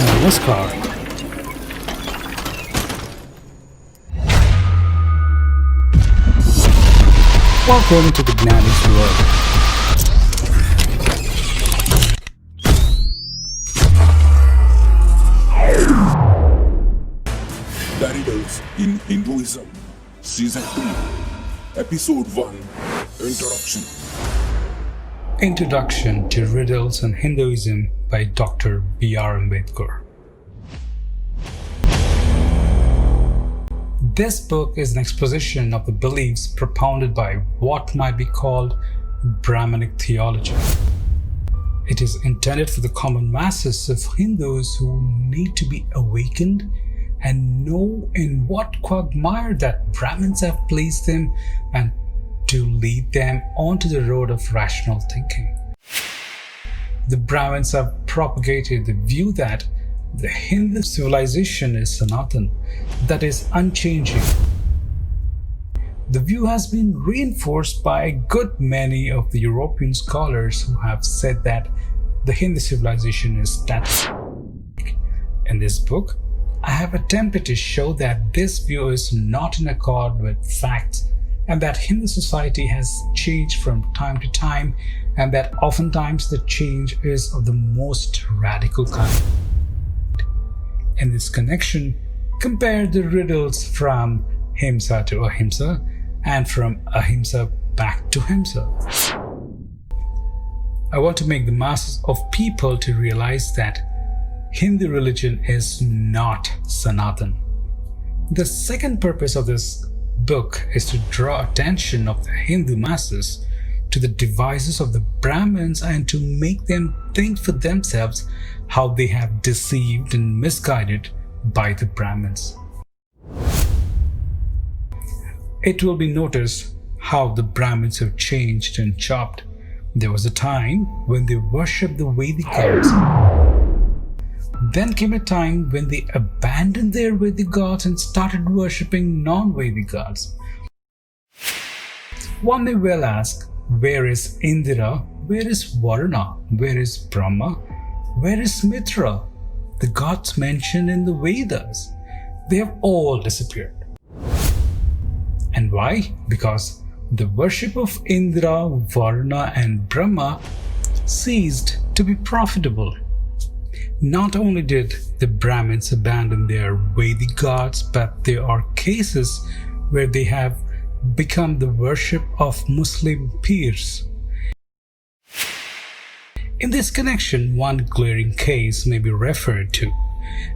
Namaskar. Welcome to the Gnanis world. The Riddles in Hinduism, Season 2, Episode 1, Introduction. Introduction to Riddles in Hinduism by Dr. BR Ambedkar. This book is an exposition of the beliefs propounded by what might be called Brahminic theology. It is intended for the common masses of Hindus who need to be awakened and know in what quagmire that Brahmins have placed them and to lead them onto the road of rational thinking. The Brahmins have propagated the view that the Hindu civilization is Sanatan, that is unchanging. The view has been reinforced by a good many of the European scholars who have said that the Hindu civilization is static. In this book, I have attempted to show that this view is not in accord with facts and that Hindu society has changed from time to time and that oftentimes the change is of the most radical kind. In this connection, compare the riddles from Himsa to Ahimsa and from Ahimsa back to Himsa. I want to make the masses of people to realize that Hindu religion is not Sanatan. The second purpose of this book is to draw attention of the Hindu masses to the devices of the Brahmins and to make them think for themselves how they have deceived and misguided by the Brahmins. It will be noticed how the Brahmins have changed and chopped. There was a time when they worshipped the Vedic Gods. Then came a time when they abandoned their Vedic gods and started worshipping non-Vedic gods. One may well ask, where is Indra? Where is Varuna? Where is Brahma? Where is Mitra? The gods mentioned in the Vedas. They have all disappeared. And why? Because the worship of Indra, Varuna and Brahma ceased to be profitable. Not only did the Brahmins abandon their Vedic gods, but there are cases where they have become the worship of Muslim peers. In this connection, one glaring case may be referred to.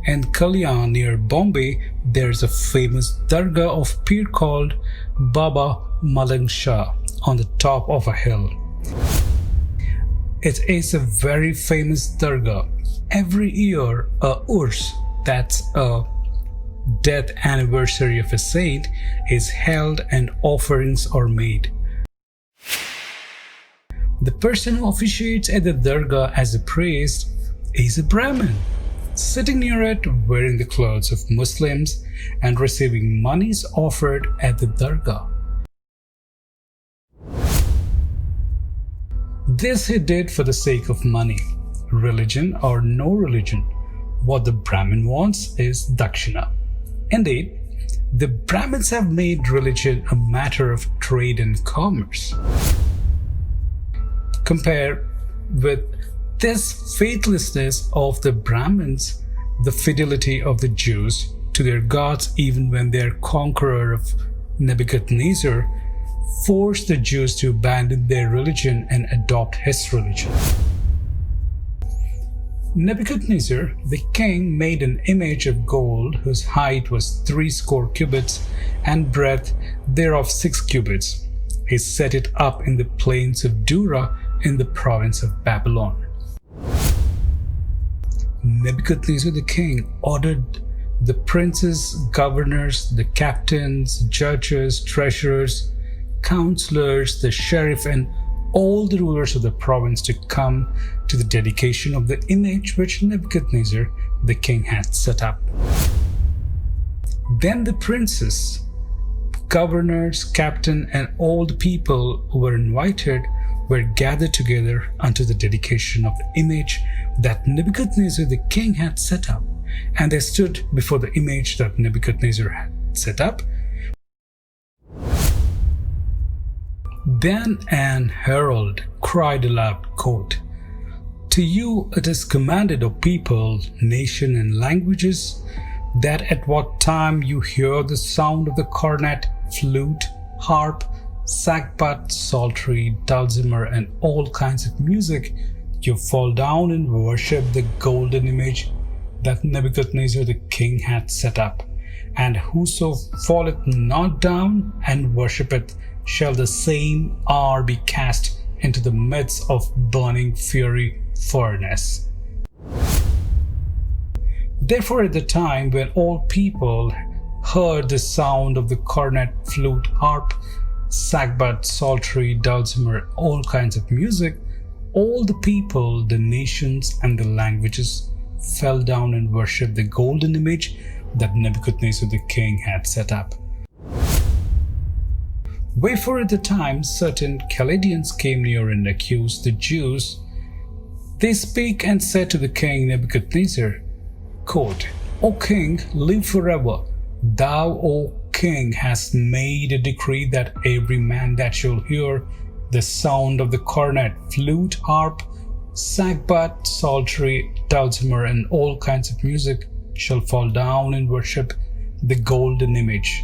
In Kalyan near Bombay, there is a famous dargah of peer called Baba Malang Shah on the top of a hill. It is a very famous dargah. Every year, a urs, that's a death anniversary of a saint, is held and offerings are made. The person who officiates at the dargah as a priest is a Brahmin, sitting near it wearing the clothes of Muslims and receiving monies offered at the dargah. This he did for the sake of money. Religion or no religion, what the Brahmin wants is dakshina. Indeed, the Brahmins have made religion a matter of trade and commerce. Compare with this faithlessness of the Brahmins, the fidelity of the Jews to their gods, even when their conqueror of Nebuchadnezzar forced the Jews to abandon their religion and adopt his religion. Nebuchadnezzar, the king, made an image of gold whose height was 60 cubits and breadth thereof 6 cubits. He set it up in the plains of Dura in the province of Babylon. Nebuchadnezzar the king ordered the princes, governors, the captains, judges, treasurers, counselors, the sheriff and all the rulers of the province to come to the dedication of the image which Nebuchadnezzar the king had set up. Then the princes, governors, captain, and all the people who were invited were gathered together unto the dedication of the image that Nebuchadnezzar the king had set up, and they stood before the image that Nebuchadnezzar had set up. Then an herald cried aloud, quote, "To you it is commanded, O people, nation, and languages, that at what time you hear the sound of the cornet, flute, harp, sackbut, psaltery, dulcimer, and all kinds of music, you fall down and worship the golden image that Nebuchadnezzar the king had set up. And whoso falleth not down and worshipeth shall the same hour be cast into the midst of burning fiery furnace." Therefore, at the time when all people heard the sound of the cornet, flute, harp, sackbut, psaltery, dulcimer, all kinds of music, all the people, the nations, and the languages fell down and worshipped the golden image that Nebuchadnezzar the king had set up. Wherefore at the time certain Chaldeans came near and accused the Jews. They spake and said to the king Nebuchadnezzar, quote, "O king, live forever. Thou, O king, hast made a decree that every man that shall hear the sound of the cornet, flute, harp, sackbut, psaltery, dulcimer, and all kinds of music shall fall down and worship the golden image.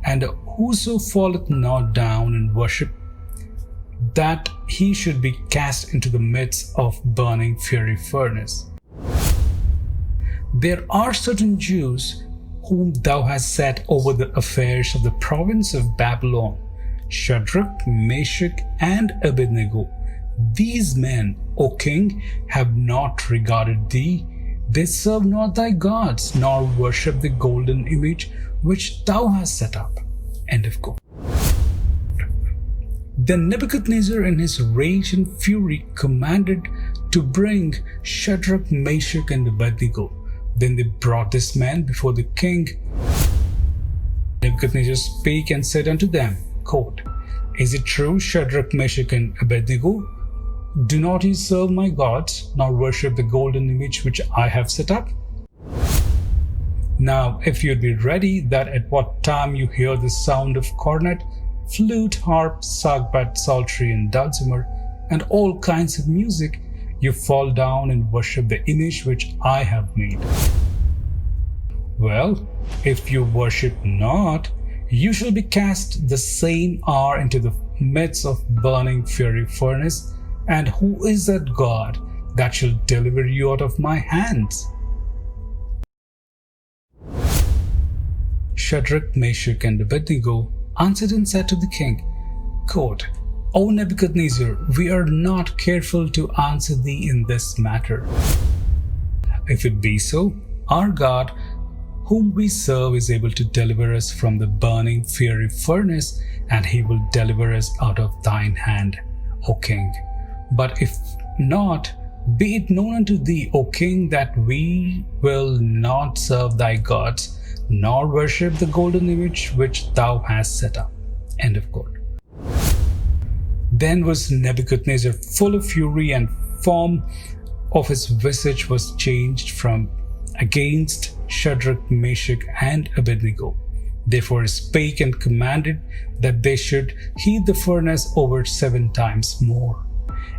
And whoso falleth not down and worship, that he should be cast into the midst of burning fiery furnace. There are certain Jews whom thou hast set over the affairs of the province of Babylon, Shadrak, Meshach, and Abednego. These men, O king, have not regarded thee. They serve not thy gods, nor worship the golden image which thou hast set up." End of quote. Then Nebuchadnezzar in his rage and fury commanded to bring Shadrak, Meshach, and Abednego. Then they brought this man before the king. Nebuchadnezzar spake and said unto them, quote, "Is it true, Shadrak, Meshach, and Abednego? Do not ye serve my gods, nor worship the golden image which I have set up? Now, if you'd be ready, that at what time you hear the sound of cornet, flute, harp, sackbut, psaltery, and dulcimer, and all kinds of music, you fall down and worship the image which I have made. Well, if you worship not, you shall be cast the same hour into the midst of burning fiery furnace. And who is that God that shall deliver you out of my hands?" Shadrak, Meshach, and Abednego answered and said to the king, quote, "O Nebuchadnezzar, we are not careful to answer thee in this matter. If it be so, our God, whom we serve, is able to deliver us from the burning fiery furnace, and he will deliver us out of thine hand, O king. But if not, be it known unto thee, O king, that we will not serve thy gods, nor worship the golden image which thou hast set up." End of quote. Then was Nebuchadnezzar full of fury, and form of his visage was changed from against Shadrak, Meshach, and Abednego. Therefore he spake and commanded that they should heat the furnace over 7 times more.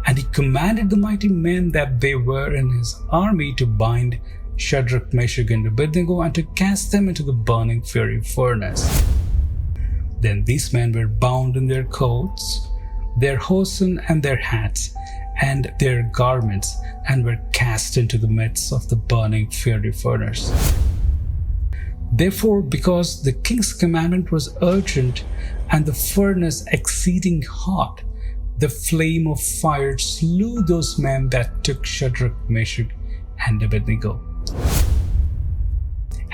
And he commanded the mighty men that they were in his army to bind Shadrak, Meshach, and Abednego, and to cast them into the burning fiery furnace. Then these men were bound in their coats, their hosen, and their hats, and their garments, and were cast into the midst of the burning fiery furnace. Therefore, because the king's commandment was urgent, and the furnace exceeding hot, the flame of fire slew those men that took Shadrak, Meshach, and Abednego.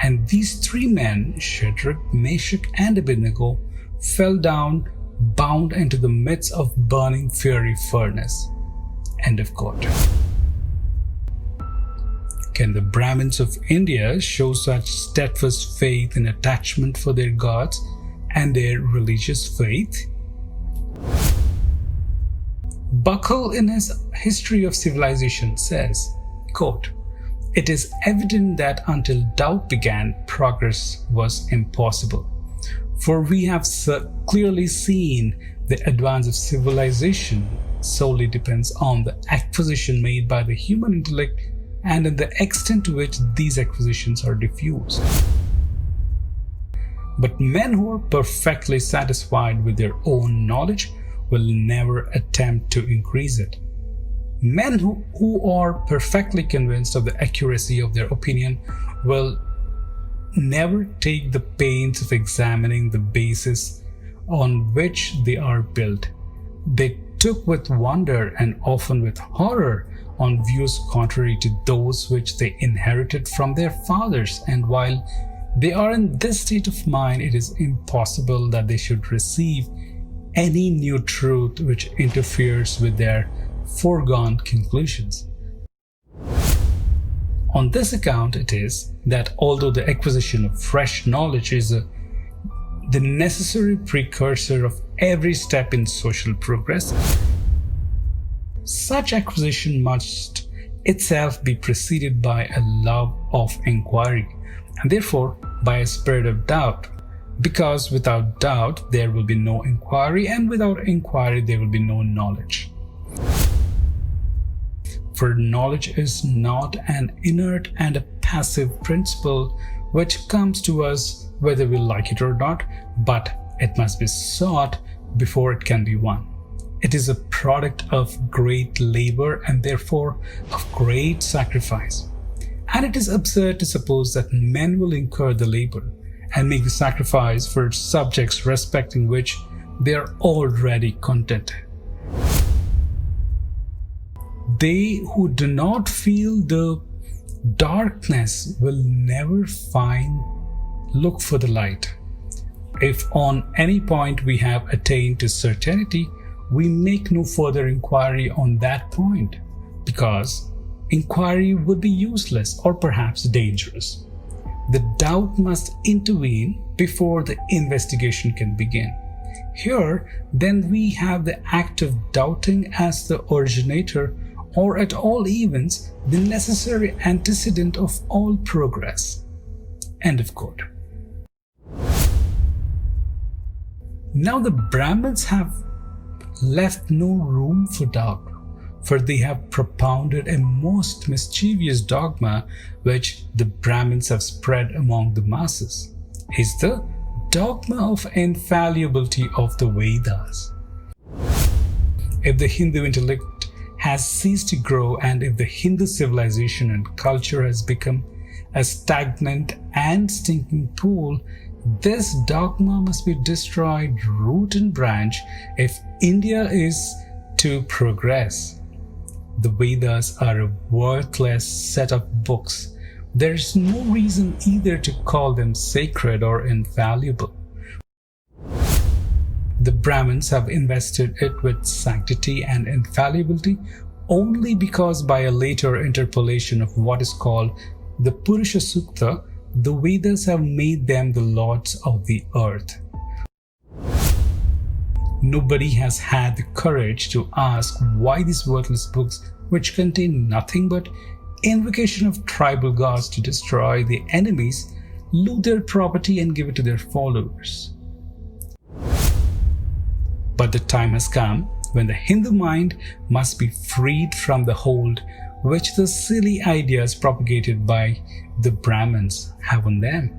And these 3 men, Shadrak, Meshach, and Abednego, fell down, bound into the midst of burning fiery furnace. End of quote. Can the Brahmins of India show such steadfast faith and attachment for their gods and their religious faith? Buckle in his History of Civilization says, quote, "It is evident that until doubt began, progress was impossible. For we have clearly seen the advance of civilization solely depends on the acquisition made by the human intellect and in the extent to which these acquisitions are diffused. But men who are perfectly satisfied with their own knowledge will never attempt to increase it. Men who are perfectly convinced of the accuracy of their opinion will never take the pains of examining the basis on which they are built. They took with wonder and often with horror on views contrary to those which they inherited from their fathers, and while they are in this state of mind, it is impossible that they should receive any new truth which interferes with their foregone conclusions. On this account it is that although the acquisition of fresh knowledge is the necessary precursor of every step in social progress, such acquisition must itself be preceded by a love of inquiry, and therefore by a spirit of doubt, because without doubt there will be no inquiry, and without inquiry there will be no knowledge. For knowledge is not an inert and a passive principle which comes to us whether we like it or not, but it must be sought before it can be won. It is a product of great labor and therefore of great sacrifice. And it is absurd to suppose that men will incur the labor and make the sacrifice for subjects respecting which they are already contented. They who do not feel the darkness will never look for the light. If on any point we have attained to certainty, we make no further inquiry on that point, because inquiry would be useless or perhaps dangerous. The doubt must intervene before the investigation can begin. Here, then, we have the act of doubting as the originator, or at all events, the necessary antecedent of all progress." End of quote. Now the Brahmins have left no room for doubt, for they have propounded a most mischievous dogma which the Brahmins have spread among the masses. It is the dogma of infallibility of the Vedas. If the Hindu intellect has ceased to grow, and if the Hindu civilization and culture has become a stagnant and stinking pool, this dogma must be destroyed root and branch if India is to progress. The Vedas are a worthless set of books. There is no reason either to call them sacred or infallible. The Brahmins have invested it with sanctity and infallibility only because by a later interpolation of what is called the Purusha Sukta, the Vedas have made them the lords of the earth. Nobody has had the courage to ask why these worthless books, which contain nothing but invocation of tribal gods to destroy the enemies, loot their property and give it to their followers. But the time has come when the Hindu mind must be freed from the hold which the silly ideas propagated by the Brahmins have on them.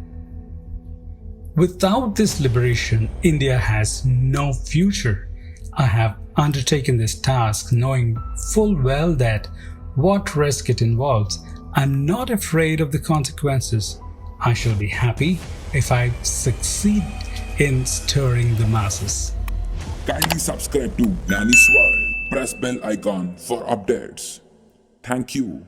Without this liberation, India has no future. I have undertaken this task knowing full well that what risk it involves. I'm not afraid of the consequences. I shall be happy if I succeed in stirring the masses. Kindly subscribe to Gnanis World. Press bell icon for updates. Thank you.